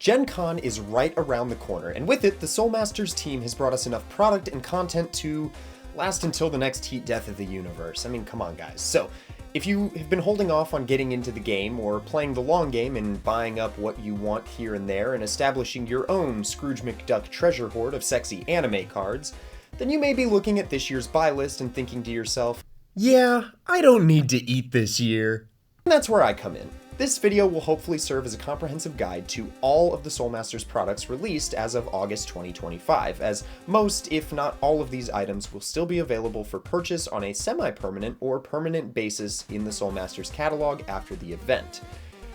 GenCon is right around the corner, and with it, the Soul Masters team has brought us enough product and content to last until the next heat death of the universe. I mean, come on guys. So, if you have been holding off on getting into the game or playing the long game and buying up what you want here and there and establishing your own Scrooge McDuck treasure hoard of sexy anime cards, then you may be looking at this year's buy list and thinking to yourself, yeah, I don't need to eat this year. And that's where I come in. This video will hopefully serve as a comprehensive guide to all of the Soul Masters products released as of August 2025, as most, if not all of these items will still be available for purchase on a semi-permanent or permanent basis in the Soul Masters catalog after the event.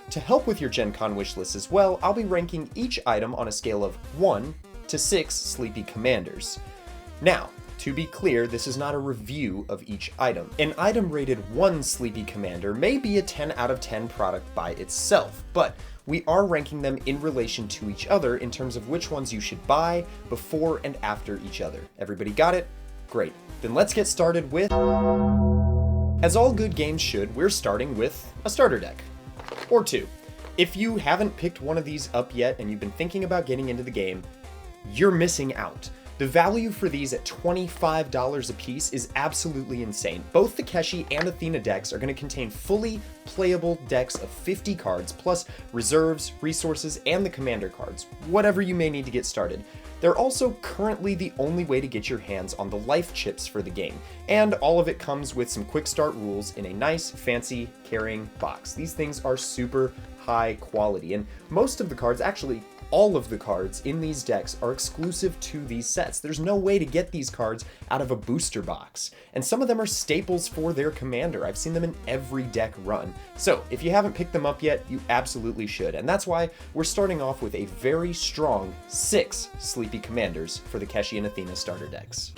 To help with your GenCon wishlist as well, I'll be ranking each item on a scale of 1 to 6 Sleepy Commanders. Now, to be clear, this is not a review of each item. An item rated 1 Sleepy Commander may be a 10 out of 10 product by itself, but we are ranking them in relation to each other in terms of which ones you should buy before and after each other. Everybody got it? Great. Then let's get started with... As all good games should, we're starting with a starter deck. Or two. If you haven't picked one of these up yet and you've been thinking about getting into the game, you're missing out. The value for these at $25 a piece is absolutely insane. Both the Keshi and Athena decks are going to contain fully playable decks of 50 cards, plus reserves, resources, and the commander cards, whatever you may need to get started. They're also currently the only way to get your hands on the life chips for the game, and all of it comes with some quick start rules in a nice, fancy, carrying box. These things are super high quality, and most of the cards, actually all of the cards in these decks, are exclusive to these sets. There's no way to get these cards out of a booster box, and some of them are staples for their commander. I've seen them in every deck run. So if you haven't picked them up yet, you absolutely should, and that's why we're starting off with a very strong 6 Sleepy Commanders for the Keshi and Athena starter decks.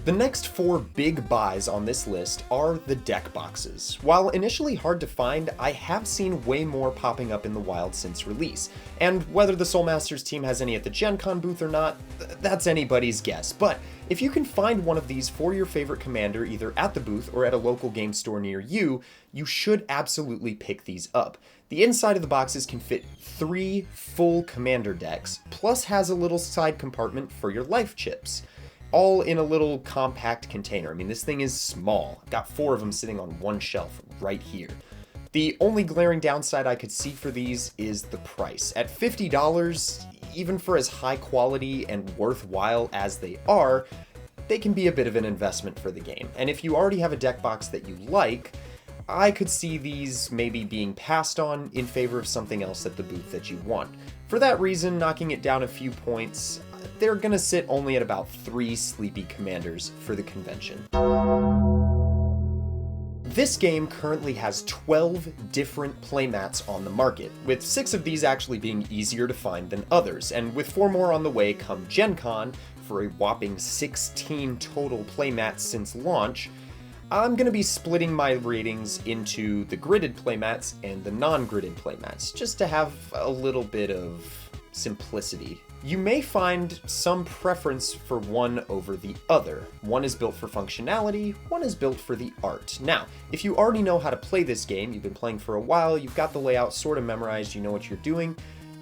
The next 4 big buys on this list are the deck boxes. While initially hard to find, I have seen way more popping up in the wild since release, and whether the Soul Masters team has any at the GenCon booth or not, that's anybody's guess. But if you can find one of these for your favorite commander either at the booth or at a local game store near you, you should absolutely pick these up. The inside of the boxes can fit 3 full commander decks, plus has a little side compartment for your life chips, all in a little compact container. I mean, this thing is small. I've got 4 of them sitting on one shelf right here. The only glaring downside I could see for these is the price. At $50, even for as high quality and worthwhile as they are, they can be a bit of an investment for the game. And if you already have a deck box that you like, I could see these maybe being passed on in favor of something else at the booth that you want. For that reason, knocking it down a few points, they're gonna sit only at about 3 Sleepy Commanders for the convention. This game currently has 12 different playmats on the market, with 6 of these actually being easier to find than others, and with 4 more on the way come GenCon for a whopping 16 total playmats since launch. I'm going to be splitting my ratings into the gridded playmats and the non-gridded playmats, just to have a little bit of simplicity. You may find some preference for one over the other. One is built for functionality, one is built for the art. Now, if you already know how to play this game, you've been playing for a while, you've got the layout sort of memorized, you know what you're doing,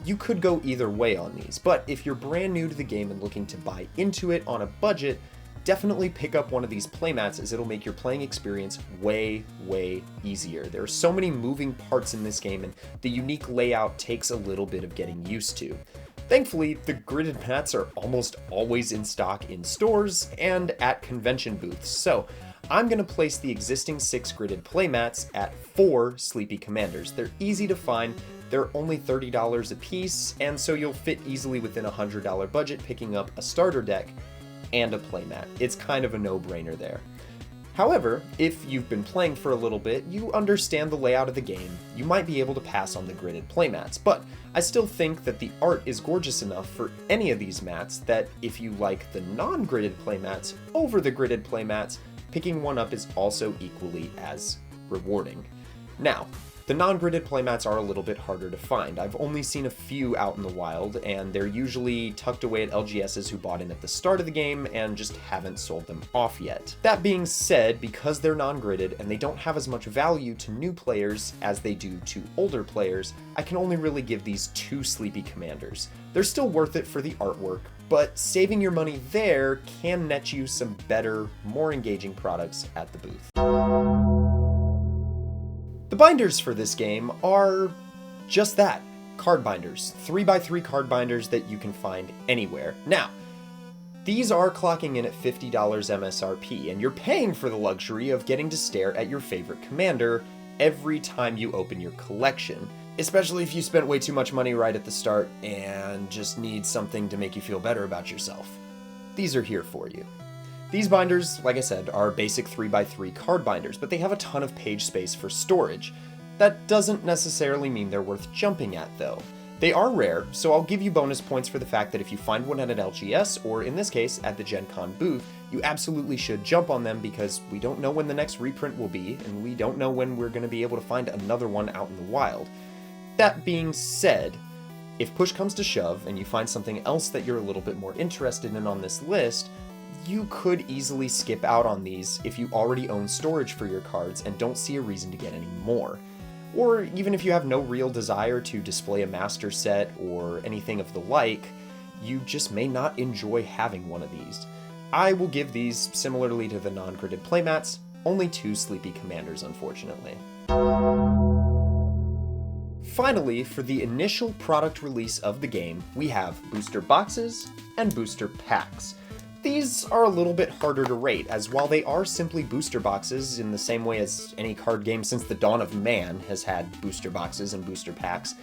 you could go either way on these. But if you're brand new to the game and looking to buy into it on a budget, definitely pick up one of these playmats, as it'll make your playing experience way, way easier. There are so many moving parts in this game, and the unique layout takes a little bit of getting used to. Thankfully, the gridded mats are almost always in stock in stores and at convention booths, so I'm going to place the existing 6 gridded playmats at 4 Sleepy Commanders. They're easy to find, they're only $30 a piece, and so you'll fit easily within a $100 budget picking up a starter deck and a playmat. It's kind of a no-brainer there. However, if you've been playing for a little bit, you understand the layout of the game, you might be able to pass on the gridded playmats, but I still think that the art is gorgeous enough for any of these mats that if you like the non-gridded playmats over the gridded playmats, picking one up is also equally as rewarding. Now, The non-gridded playmats are a little bit harder to find. I've only seen a few out in the wild, and they're usually tucked away at LGSs who bought in at the start of the game and just haven't sold them off yet. That being said, because they're non-gridded and they don't have as much value to new players as they do to older players, I can only really give these 2 Sleepy Commanders. They're still worth it for the artwork, but saving your money there can net you some better, more engaging products at the booth. The binders for this game are just that, card binders. 3x3 card binders that you can find anywhere. Now, these are clocking in at $50 MSRP, and you're paying for the luxury of getting to stare at your favorite commander every time you open your collection. Especially if you spent way too much money right at the start and just need something to make you feel better about yourself. These are here for you. These binders, like I said, are basic 3x3 card binders, but they have a ton of page space for storage. That doesn't necessarily mean they're worth jumping at, though. They are rare, so I'll give you bonus points for the fact that if you find one at an LGS, or in this case, at the GenCon booth, you absolutely should jump on them because we don't know when the next reprint will be, and we don't know when we're going to be able to find another one out in the wild. That being said, if push comes to shove and you find something else that you're a little bit more interested in on this list, you could easily skip out on these if you already own storage for your cards and don't see a reason to get any more. Or even if you have no real desire to display a master set or anything of the like, you just may not enjoy having one of these. I will give these, similarly to the non-gridded playmats, only 2 Sleepy Commanders, unfortunately. Finally, for the initial product release of the game, we have booster boxes and booster packs. These are a little bit harder to rate, as while they are simply booster boxes in the same way as any card game since the dawn of man has had booster boxes and booster packs,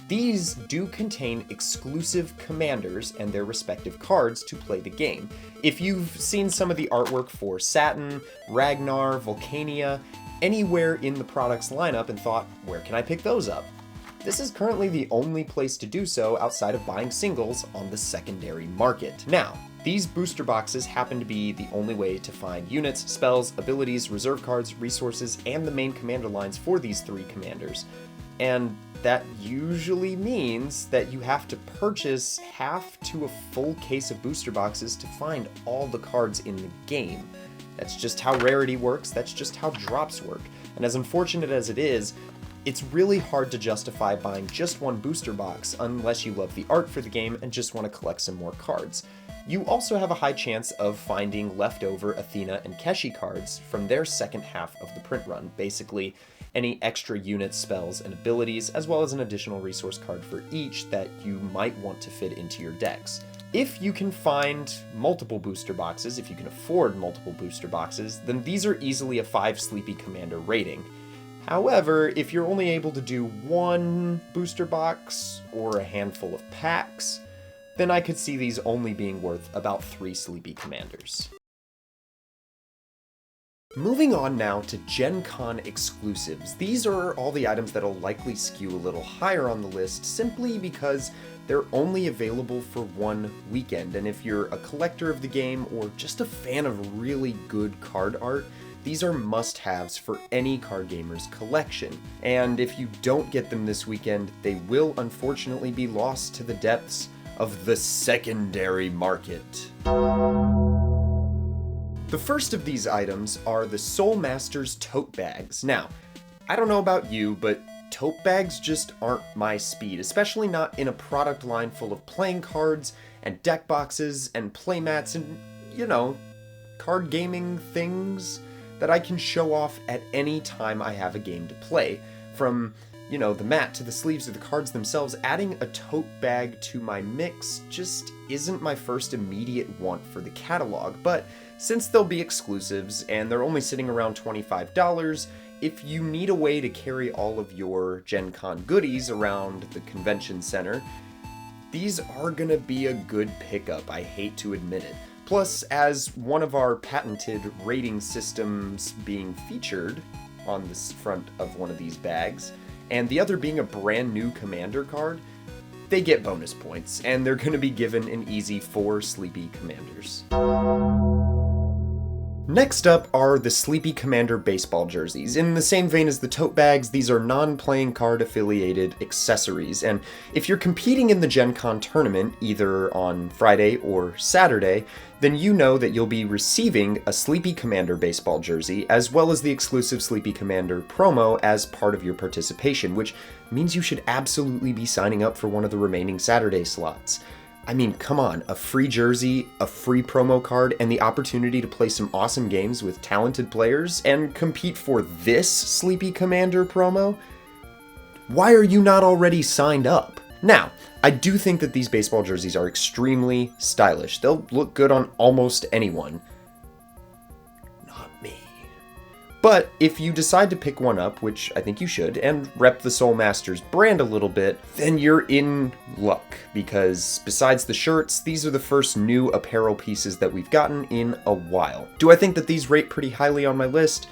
these do contain exclusive commanders and their respective cards to play the game. If you've seen some of the artwork for Satin, Ragnar, Volcania, anywhere in the product's lineup and thought, where can I pick those up? This is currently the only place to do so outside of buying singles on the secondary market. Now, these booster boxes happen to be the only way to find units, spells, abilities, reserve cards, resources, and the main commander lines for these 3 commanders. And that usually means that you have to purchase half to a full case of booster boxes to find all the cards in the game. That's just how rarity works, that's just how drops work. And as unfortunate as it is, it's really hard to justify buying just one booster box unless you love the art for the game and just want to collect some more cards. You also have a high chance of finding leftover Athena and Keshi cards from their second half of the print run, basically any extra units, spells, and abilities, as well as an additional resource card for each that you might want to fit into your decks. If you can find multiple booster boxes, if you can afford multiple booster boxes, then these are easily a 5 Sleepy Commander rating. However, if you're only able to do 1 booster box or a handful of packs, then I could see these only being worth about 3 Sleepy Commanders. Moving on now to GenCon Exclusives. These are all the items that'll likely skew a little higher on the list simply because they're only available for 1 weekend, and if you're a collector of the game or just a fan of really good card art, these are must-haves for any card gamer's collection. And if you don't get them this weekend, they will unfortunately be lost to the depths of the secondary market. The first of these items are the Soul Masters Tote Bags. Now, I don't know about you, but tote bags just aren't my speed, especially not in a product line full of playing cards and deck boxes and playmats and, you know, card gaming things that I can show off at any time I have a game to play. From, you know, the mat to the sleeves of the cards themselves, adding a tote bag to my mix just isn't my first immediate want for the catalog, but since they'll be exclusives and they're only sitting around $25, if you need a way to carry all of your Gen Con goodies around the convention center, these are gonna be a good pickup, I hate to admit it. Plus, as one of our patented rating systems being featured on the front of one of these bags, and the other being a brand new commander card, they get bonus points, and they're going to be given an easy 4 Sleepy Commanders. Next up are the Sleepy Commander baseball jerseys. In the same vein as the tote bags, these are non-playing card affiliated accessories, and if you're competing in the GenCon tournament, either on Friday or Saturday, then you know that you'll be receiving a Sleepy Commander baseball jersey, as well as the exclusive Sleepy Commander promo as part of your participation, which means you should absolutely be signing up for one of the remaining Saturday slots. I mean, come on, a free jersey, a free promo card, and the opportunity to play some awesome games with talented players and compete for this Sleepy Commander promo? Why are you not already signed up? Now, I do think that these baseball jerseys are extremely stylish. They'll look good on almost anyone. Not me. But if you decide to pick one up, which I think you should, and rep the Soul Masters brand a little bit, then you're in luck, because besides the shirts, these are the first new apparel pieces that we've gotten in a while. Do I think that these rate pretty highly on my list?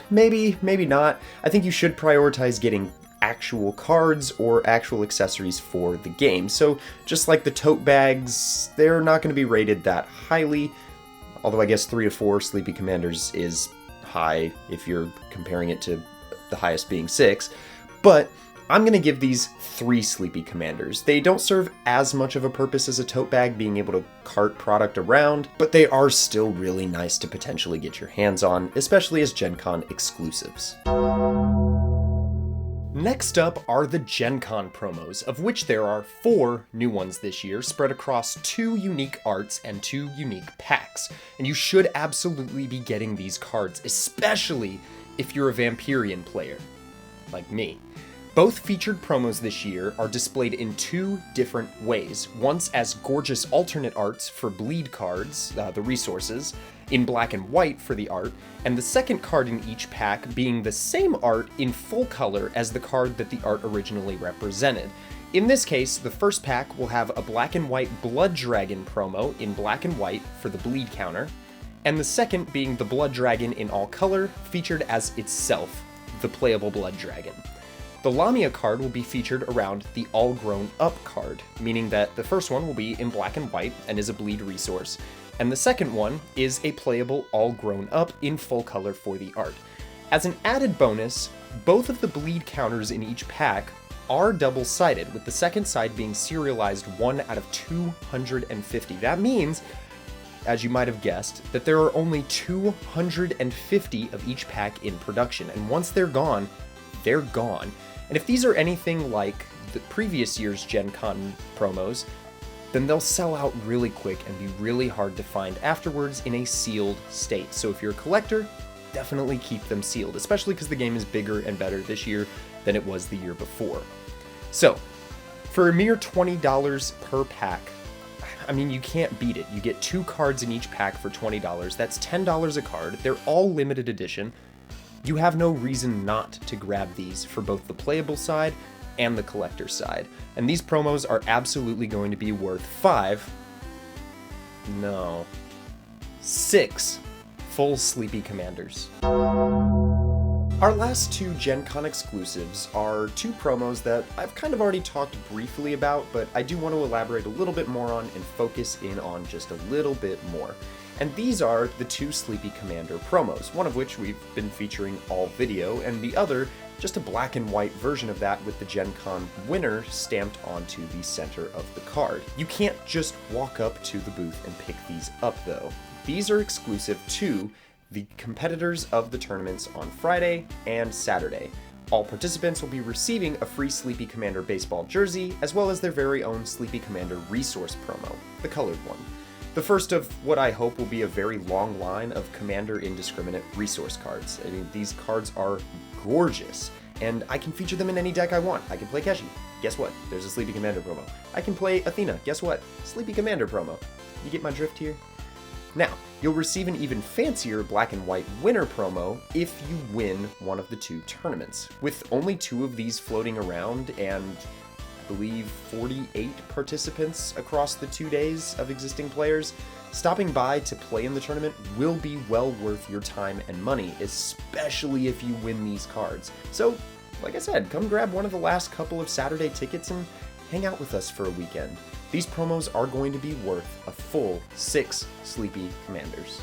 Maybe, maybe not. I think you should prioritize getting actual cards or actual accessories for the game. So just like the tote bags, they're not going to be rated that highly, although I guess 3 or 4 Sleepy Commanders is high if you're comparing it to the highest being 6, but I'm going to give these 3 Sleepy Commanders. They don't serve as much of a purpose as a tote bag, being able to cart product around, but they are still really nice to potentially get your hands on, especially as GenCon exclusives. Next up are the GenCon promos, of which there are 4 new ones this year, spread across 2 unique arts and 2 unique packs. And you should absolutely be getting these cards, especially if you're a Vampirian player, like me. Both featured promos this year are displayed in 2 different ways, once as gorgeous alternate arts for bleed cards, the resources, in black and white for the art, and the second card in each pack being the same art in full color as the card that the art originally represented. In this case, the first pack will have a black and white Blood Dragon promo in black and white for the bleed counter, and the second being the Blood Dragon in all color, featured as itself, the playable Blood Dragon. The Lamia card will be featured around the All Grown Up card, meaning that the first one will be in black and white and is a bleed resource, and the second one is a playable All Grown Up in full color for the art. As an added bonus, both of the bleed counters in each pack are double-sided, with the second side being serialized 1 out of 250. That means, as you might have guessed, that there are only 250 of each pack in production, and once they're gone, they're gone. And if these are anything like the previous year's GenCon promos, then they'll sell out really quick and be really hard to find afterwards in a sealed state. So if you're a collector, definitely keep them sealed, especially because the game is bigger and better this year than it was the year before. So, for a mere $20 per pack, I mean, you can't beat it. You get 2 cards in each pack for $20. That's $10 a card. They're all limited edition. You have no reason not to grab these for both the playable side and the collector side. And these promos are absolutely going to be worth 6 full Sleepy Commanders. Our last 2 GenCon exclusives are 2 promos that I've kind of already talked briefly about, but I do want to elaborate a little bit more on and focus in on just a little bit more. And these are the 2 Sleepy Commander promos, one of which we've been featuring all video, and the other just a black and white version of that with the GenCon winner stamped onto the center of the card. You can't just walk up to the booth and pick these up though. These are exclusive to the competitors of the tournaments on Friday and Saturday. All participants will be receiving a free Sleepy Commander baseball jersey, as well as their very own Sleepy Commander resource promo, the colored one. The first of what I hope will be a very long line of Commander Indiscriminate resource cards. I mean, these cards are gorgeous, and I can feature them in any deck I want. I can play Keshi. Guess what? There's a Sleepy Commander promo. I can play Athena. Guess what? Sleepy Commander promo. You get my drift here? Now, you'll receive an even fancier black and white winner promo if you win one of the 2 tournaments. With only 2 of these floating around and I believe 48 participants across the 2 days of existing players, stopping by to play in the tournament will be well worth your time and money, especially if you win these cards. So, like I said, come grab one of the last couple of Saturday tickets and hang out with us for a weekend. These promos are going to be worth a full 6 Sleepy Commanders.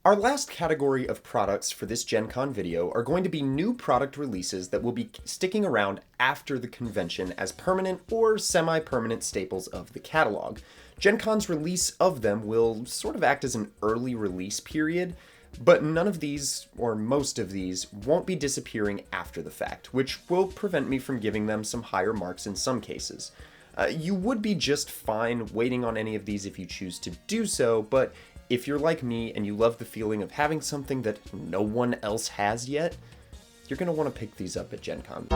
Our last category of products for this Gen Con video are going to be new product releases that will be sticking around after the convention as permanent or semi-permanent staples of the catalog. Gen Con's release of them will sort of act as an early release period, but none of these, or most of these, won't be disappearing after the fact, which will prevent me from giving them some higher marks in some cases. You would be just fine waiting on any of these if you choose to do so, but if you're like me and you love the feeling of having something that no one else has yet, you're going to want to pick these up at Gen Con.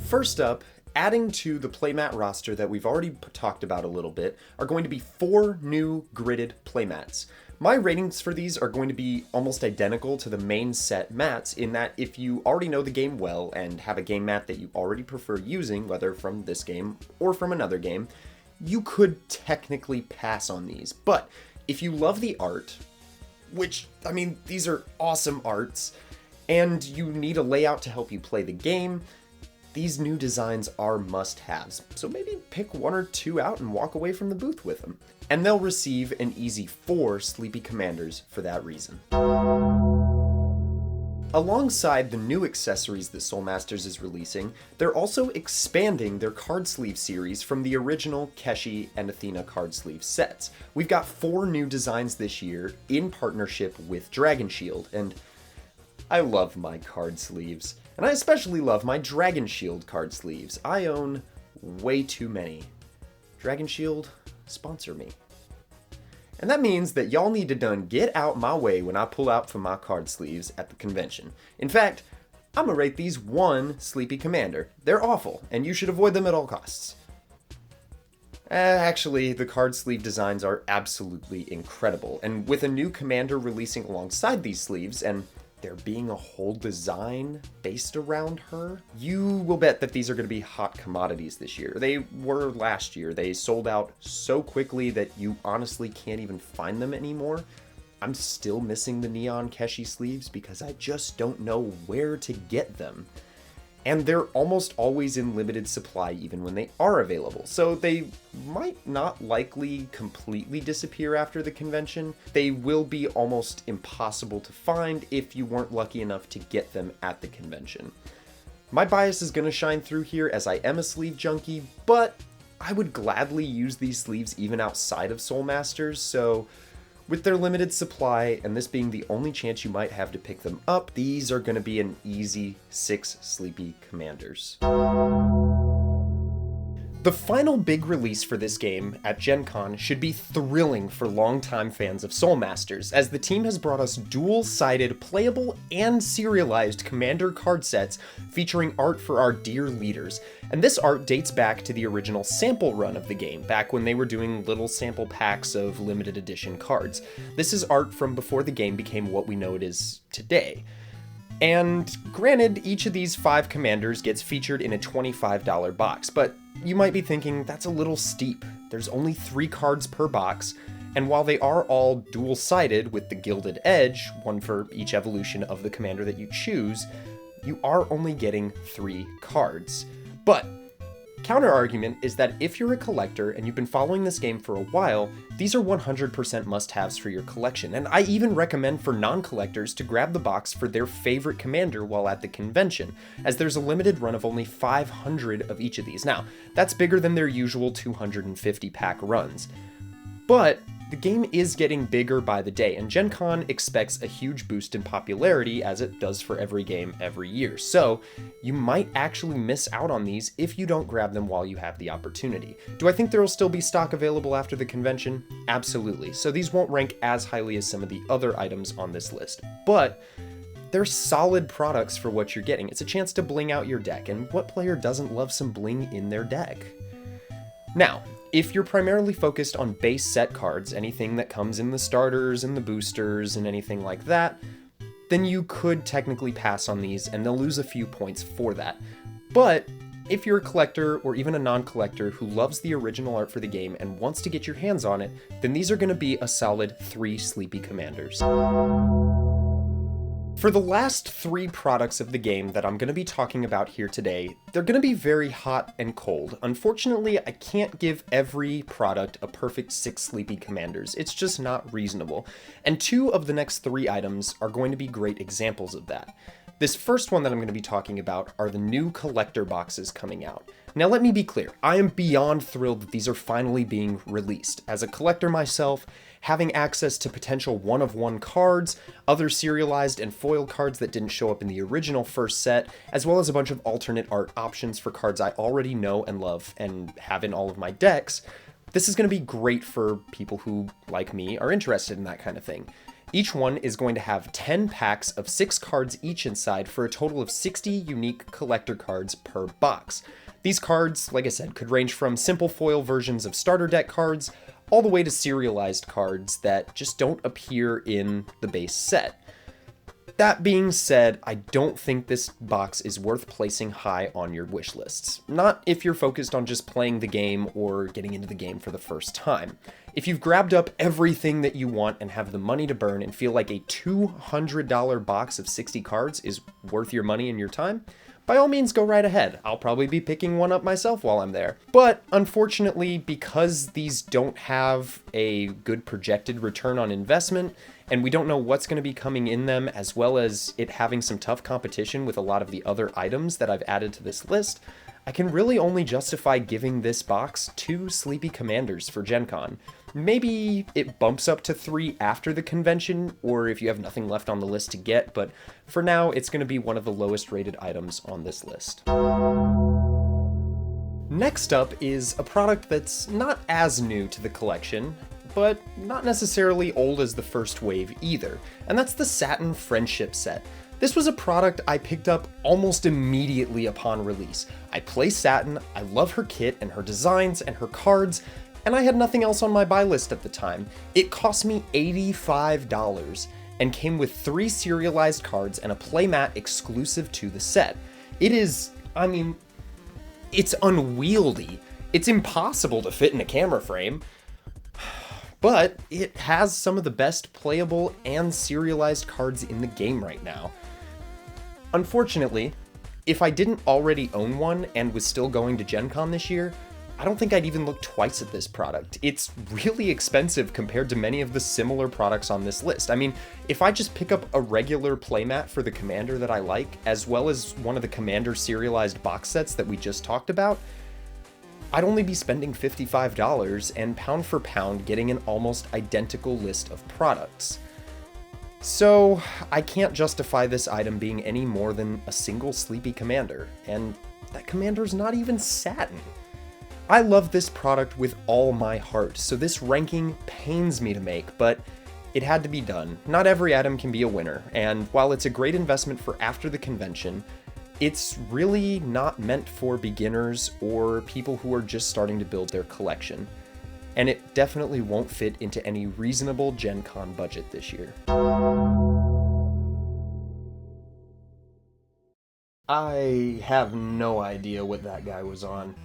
First up, adding to the playmat roster that we've already talked about a little bit, are going to be 4 new gridded playmats. My ratings for these are going to be almost identical to the main set mats in that if you already know the game well and have a game mat that you already prefer using, whether from this game or from another game, you could technically pass on these. But if you love the art, which, I mean, these are awesome arts, and you need a layout to help you play the game, these new designs are must-haves. So maybe pick 1 or 2 out and walk away from the booth with them. And they'll receive an easy 4 Sleepy Commanders for that reason. Alongside the new accessories that Soul Masters is releasing, they're also expanding their card sleeve series from the original Keshi and Athena card sleeve sets. We've got 4 new designs this year in partnership with Dragon Shield, and I love my card sleeves. And I especially love my Dragon Shield card sleeves. I own way too many. Dragon Shield, sponsor me. And that means that y'all need to done get out my way when I pull out for my card sleeves at the convention. In fact, I'm gonna rate these 1 Sleepy Commander. They're awful, and you should avoid them at all costs. Actually, the card sleeve designs are absolutely incredible, and with a new commander releasing alongside these sleeves, and there being a whole design based around her, you will bet that these are going to be hot commodities this year. They were last year. They sold out so quickly that you honestly can't even find them anymore. I'm still missing the neon Keshi sleeves because I just don't know where to get them. And they're almost always in limited supply even when they are available, so they might not likely completely disappear after the convention. They will be almost impossible to find if you weren't lucky enough to get them at the convention. My bias is going to shine through here as I am a sleeve junkie, but I would gladly use these sleeves even outside of Soul Masters, so with their limited supply, and this being the only chance you might have to pick them up, these are going to be an easy 6 Sleepy Commanders. The final big release for this game at Gen Con should be thrilling for longtime fans of Soul Masters, as the team has brought us dual-sided, playable, and serialized Commander card sets featuring art for our dear leaders. And this art dates back to the original sample run of the game, back when they were doing little sample packs of limited edition cards. This is art from before the game became what we know it is today. And granted, each of these 5 commanders gets featured in a $25 box, but you might be thinking that's a little steep. There's only 3 cards per box, and while they are all dual-sided with the gilded edge, one for each evolution of the commander that you choose, you are only getting 3 cards. But counter-argument is that if you're a collector and you've been following this game for a while, these are 100% must-haves for your collection, and I even recommend for non-collectors to grab the box for their favorite commander while at the convention, as there's a limited run of only 500 of each of these. Now, that's bigger than their usual 250 pack runs. But the game is getting bigger by the day, and Gen Con expects a huge boost in popularity, as it does for every game every year, so you might actually miss out on these if you don't grab them while you have the opportunity. Do I think there will still be stock available after the convention? Absolutely, so these won't rank as highly as some of the other items on this list, but they're solid products for what you're getting. It's a chance to bling out your deck, and what player doesn't love some bling in their deck? Now, if you're primarily focused on base set cards, anything that comes in the starters and the boosters and anything like that, then you could technically pass on these and they'll lose a few points for that. But if you're a collector or even a non-collector who loves the original art for the game and wants to get your hands on it, then these are going to be a solid 3 Sleepy Commanders. For the last 3 products of the game that I'm going to be talking about here today, they're going to be very hot and cold. Unfortunately, I can't give every product a perfect 6 Sleepy Commanders. It's just not reasonable. And 2 of the next 3 items are going to be great examples of that. This first one that I'm going to be talking about are the new collector boxes coming out. Now let me be clear, I am beyond thrilled that these are finally being released. As a collector myself, having access to potential one-of-one cards, other serialized and foil cards that didn't show up in the original first set, as well as a bunch of alternate art options for cards I already know and love and have in all of my decks, this is going to be great for people who, like me, are interested in that kind of thing. Each one is going to have 10 packs of 6 cards each inside for a total of 60 unique collector cards per box. These cards, like I said, could range from simple foil versions of starter deck cards all the way to serialized cards that just don't appear in the base set. That being said, I don't think this box is worth placing high on your wish lists. Not if you're focused on just playing the game or getting into the game for the first time. If you've grabbed up everything that you want and have the money to burn and feel like a $200 box of 60 cards is worth your money and your time, by all means go right ahead. I'll probably be picking one up myself while I'm there. But unfortunately, because these don't have a good projected return on investment, and we don't know what's going to be coming in them, as well as it having some tough competition with a lot of the other items that I've added to this list, I can really only justify giving this box 2 Sleepy Commanders for GenCon. Maybe it bumps up to 3 after the convention, or if you have nothing left on the list to get, but for now, it's going to be one of the lowest rated items on this list. Next up is a product that's not as new to the collection, but not necessarily old as the first wave either, and that's the Satin Friendship Set. This was a product I picked up almost immediately upon release. I play Satin, I love her kit and her designs and her cards, and I had nothing else on my buy list at the time. It cost me $85 and came with 3 serialized cards and a playmat exclusive to the set. It is, it's unwieldy. It's impossible to fit in a camera frame, but it has some of the best playable and serialized cards in the game right now. Unfortunately, if I didn't already own one and was still going to GenCon this year, I don't think I'd even look twice at this product. It's really expensive compared to many of the similar products on this list. I mean, if I just pick up a regular playmat for the Commander that I like, as well as one of the Commander serialized box sets that we just talked about, I'd only be spending $55 and pound for pound getting an almost identical list of products. So I can't justify this item being any more than a single Sleepy Commander, and that Commander's not even Satin. I love this product with all my heart, so this ranking pains me to make, but it had to be done. Not every item can be a winner, and while it's a great investment for after the convention, it's really not meant for beginners or people who are just starting to build their collection. And it definitely won't fit into any reasonable GenCon budget this year. I have no idea what that guy was on.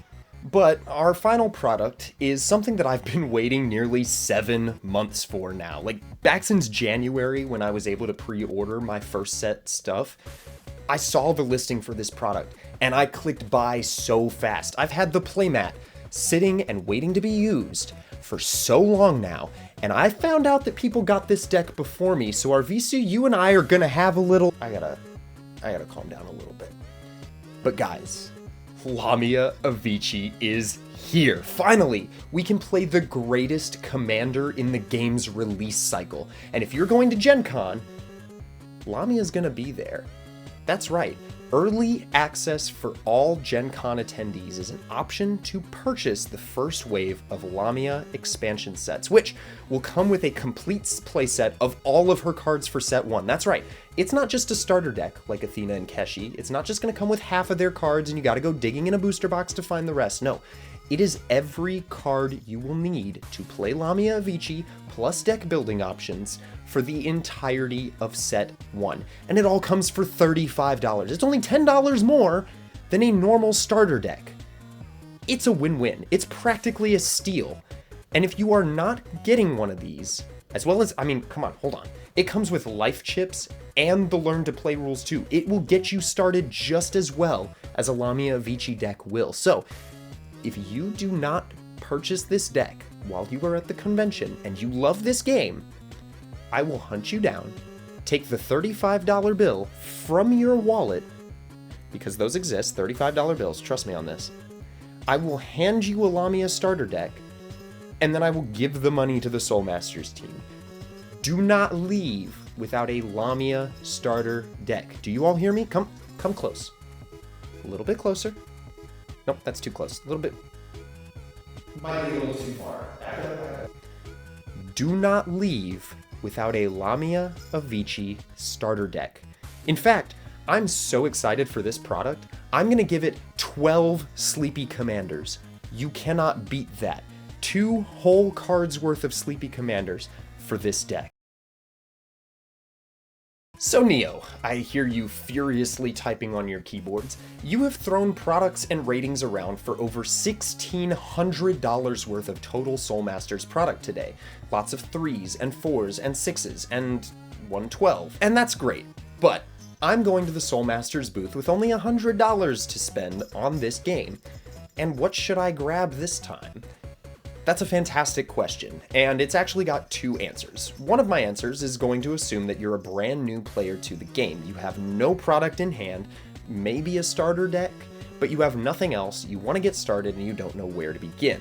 But our final product is something that I've been waiting nearly 7 months for now. Like, back since January when I was able to pre-order my first set stuff, I saw the listing for this product, and I clicked buy so fast. I've had the playmat sitting and waiting to be used for so long now, and I found out that people got this deck before me, so Arvisu, you and I are gonna have a little... I gotta calm down a little bit. But guys, Lamia Avicci is here. Finally, we can play the greatest commander in the game's release cycle. And if you're going to GenCon, Lamia's gonna be there. That's right. Early access for all GenCon attendees is an option to purchase the first wave of Lamia expansion sets, which will come with a complete playset of all of her cards for set 1. That's right. It's not just a starter deck like Athena and Keshi. It's not just going to come with half of their cards and you got to go digging in a booster box to find the rest. No. It is every card you will need to play Lamia Avicii plus deck building options for the entirety of set 1. And it all comes for $35. It's only $10 more than a normal starter deck. It's a win-win. It's practically a steal. And if you are not getting one of these, As well as, I mean, come on, hold on. It comes with life chips and the learn to play rules too. It will get you started just as well as a Lamia Avicii deck will. So if you do not purchase this deck while you are at the convention and you love this game, I will hunt you down, take the $35 bill from your wallet, because those exist, $35 bills, trust me on this. I will hand you a Lamia starter deck, and then I will give the money to the Soul Masters team. Do not leave without a Lamia starter deck. Do you all hear me? Come close. A little bit closer. Nope, that's too close. A little bit. Might be a little too far. Do not leave without a Lamia Avicii starter deck. In fact, I'm so excited for this product, I'm gonna give it 12 Sleepy Commanders. You cannot beat that. 2 whole cards worth of Sleepy Commanders for this deck. So Neo, I hear you furiously typing on your keyboards. You have thrown products and ratings around for over $1,600 worth of total Soul Masters product today. Lots of 3s and 4s and 6s and 112. And that's great, but I'm going to the Soul Masters booth with only $100 to spend on this game. And what should I grab this time? That's a fantastic question, and it's actually got 2 answers. One of my answers is going to assume that you're a brand new player to the game. You have no product in hand, maybe a starter deck, but you have nothing else, you want to get started, and you don't know where to begin.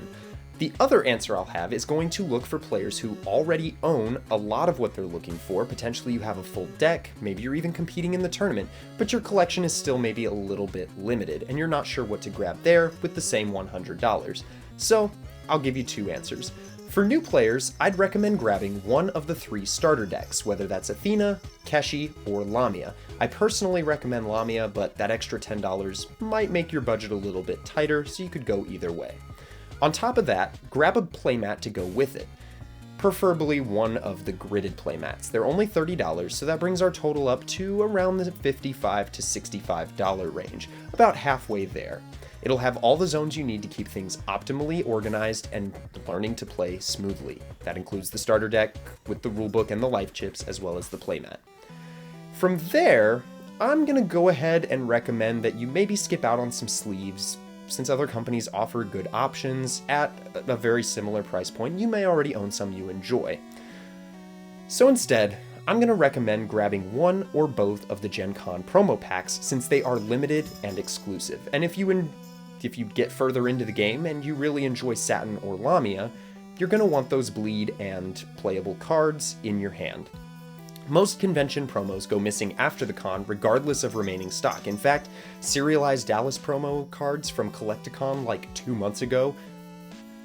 The other answer I'll have is going to look for players who already own a lot of what they're looking for. Potentially you have a full deck, maybe you're even competing in the tournament, but your collection is still maybe a little bit limited, and you're not sure what to grab there with the same $100. So I'll give you 2 answers. For new players, I'd recommend grabbing one of the 3 starter decks, whether that's Athena, Keshi, or Lamia. I personally recommend Lamia, but that extra $10 might make your budget a little bit tighter, so you could go either way. On top of that, grab a playmat to go with it. Preferably one of the gridded playmats. They're only $30, so that brings our total up to around the $55 to $65 range, about halfway there. It'll have all the zones you need to keep things optimally organized and learning to play smoothly. That includes the starter deck with the rulebook and the life chips, as well as the playmat. From there, I'm gonna go ahead and recommend that you maybe skip out on some sleeves. Since other companies offer good options at a very similar price point, you may already own some you enjoy. So instead, I'm going to recommend grabbing one or both of the GenCon promo packs since they are limited and exclusive. And if you get further into the game and you really enjoy Satin or Lamia, you're going to want those bleed and playable cards in your hand. Most convention promos go missing after the con regardless of remaining stock. In fact, serialized Dallas promo cards from Collecticon like 2 months ago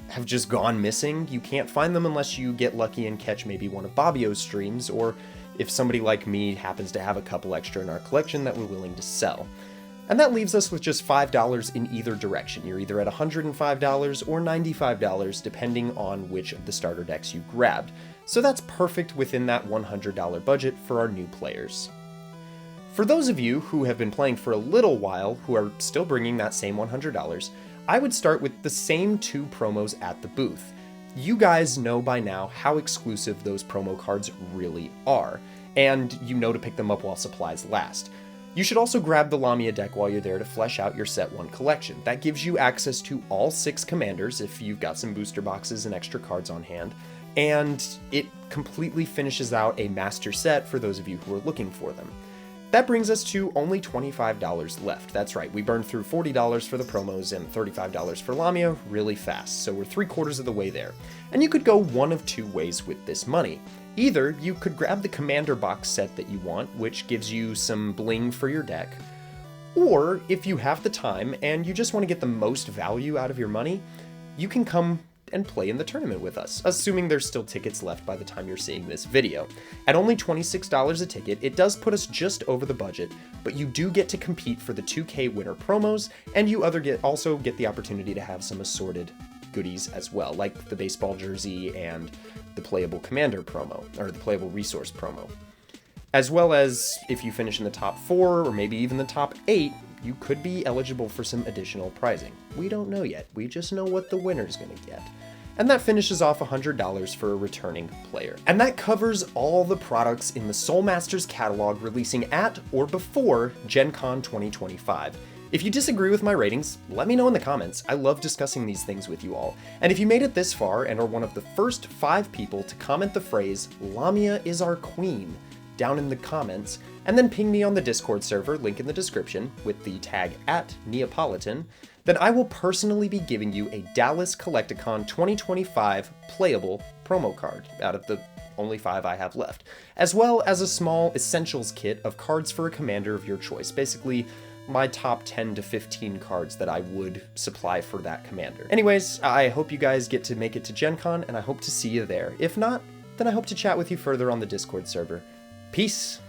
have just gone missing. You can't find them unless you get lucky and catch maybe one of Bobbio's streams, or if somebody like me happens to have a couple extra in our collection that we're willing to sell. And that leaves us with just $5 in either direction. You're either at $105 or $95 depending on which of the starter decks you grabbed. So that's perfect within that $100 budget for our new players. For those of you who have been playing for a little while who are still bringing that same $100, I would start with the same 2 promos at the booth. You guys know by now how exclusive those promo cards really are, and you know to pick them up while supplies last. You should also grab the Lamia deck while you're there to flesh out your Set 1 collection. That gives you access to all 6 commanders if you've got some booster boxes and extra cards on hand, and it completely finishes out a master set for those of you who are looking for them. That brings us to only $25 left. That's right, we burned through $40 for the promos and $35 for Lamia really fast, so we're 3/4 of the way there. And you could go one of 2 ways with this money. Either you could grab the Commander box set that you want, which gives you some bling for your deck, or if you have the time and you just want to get the most value out of your money, you can come and play in the tournament with us, assuming there's still tickets left by the time you're seeing this video. At only $26 a ticket, it does put us just over the budget, but you do get to compete for the 2K winner promos, and you also get the opportunity to have some assorted goodies as well, like the baseball jersey and the playable commander promo, or the playable resource promo. As well as, if you finish in the top 4, or maybe even the top 8, you could be eligible for some additional prizing. We don't know yet, we just know what the winner's gonna get. and that finishes off $100 for a returning player. And that covers all the products in the Soul Masters catalog releasing at or before GenCon 2025. If you disagree with my ratings, let me know in the comments. I love discussing these things with you all. And if you made it this far and are one of the first 5 people to comment the phrase, "Lamia is our queen," down in the comments, and then ping me on the Discord server, link in the description, with the tag @Neapolitan, then I will personally be giving you a Dallas Collecticon 2025 playable promo card out of the only 5 I have left, as well as a small essentials kit of cards for a commander of your choice, basically my top 10 to 15 cards that I would supply for that commander. Anyways, I hope you guys get to make it to Gen Con, and I hope to see you there. If not, then I hope to chat with you further on the Discord server. Peace!